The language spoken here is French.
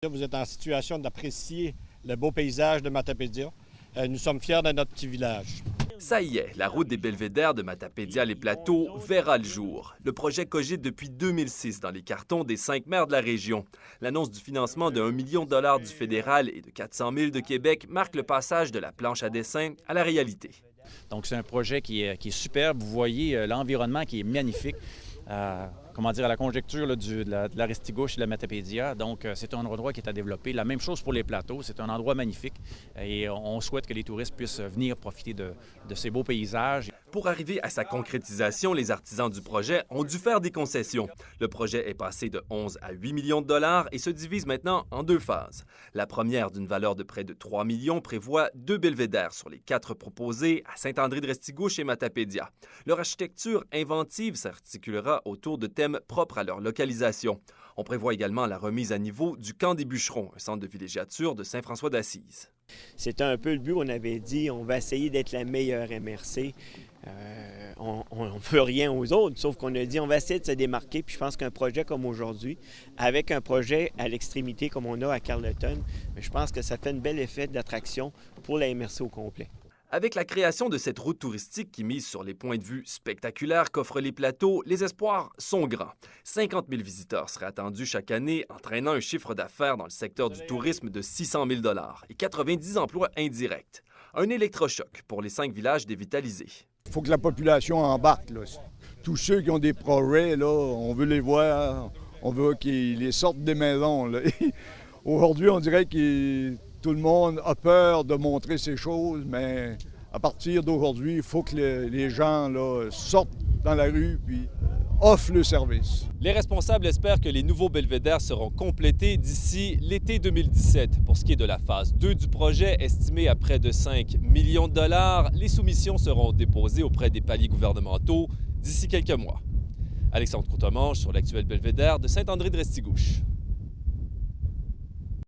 Vous êtes en situation d'apprécier le beau paysage de Matapédia. Nous sommes fiers de notre petit village. Ça y est, la route des belvédères de Matapédia-les-Plateaux verra le jour. Le projet cogite depuis 2006 dans les cartons des 5 maires de la région. L'annonce du financement de 1 million de dollars du fédéral et de 400 000 de Québec marque le passage de la planche à dessin à la réalité. Donc, c'est un projet qui est superbe. Vous voyez l'environnement qui est magnifique. À la conjecture là, de la Restigouche et de la Matapédia. Donc, c'est un endroit qui est à développer. La même chose pour les plateaux. C'est un endroit magnifique et on souhaite que les touristes puissent venir profiter de ces beaux paysages. Pour arriver à sa concrétisation, les artisans du projet ont dû faire des concessions. Le projet est passé de 11 à 8 millions de dollars et se divise maintenant en 2 phases. La première, d'une valeur de près de 3 millions, prévoit 2 belvédères sur les 4 proposés à Saint-André-de-Restigouche et Matapédia. Leur architecture inventive s'articulera autour de thèmes propres à leur localisation. On prévoit également la remise à niveau du Camp des Bûcherons, un centre de villégiature de Saint-François-d'Assise. C'était un peu le but, on avait dit, on va essayer d'être la meilleure MRC. On ne veut rien aux autres, sauf qu'on a dit, on va essayer de se démarquer. Puis je pense qu'un projet comme aujourd'hui, avec un projet à l'extrémité comme on a à Carleton, je pense que ça fait un bel effet d'attraction pour la MRC au complet. Avec la création de cette route touristique qui mise sur les points de vue spectaculaires qu'offrent les plateaux, les espoirs sont grands. 50 000 visiteurs seraient attendus chaque année, entraînant un chiffre d'affaires dans le secteur du tourisme de 600 000 $ et 90 emplois indirects. Un électrochoc pour les 5 villages dévitalisés. Il faut que la population embarque, là. Tous ceux qui ont des projets, là, on veut les voir, on veut qu'ils les sortent des maisons, là. Aujourd'hui, on dirait que tout le monde a peur de montrer ces choses, mais à partir d'aujourd'hui, il faut que les gens là, sortent dans la rue puis offrent le service. Les responsables espèrent que les nouveaux belvédères seront complétés d'ici l'été 2017. Pour ce qui est de la phase 2 du projet, estimée à près de 5 millions de dollars, les soumissions seront déposées auprès des paliers gouvernementaux d'ici quelques mois. Alexandre Courtemanche sur l'actuel belvédère de Saint-André-de-Restigouche.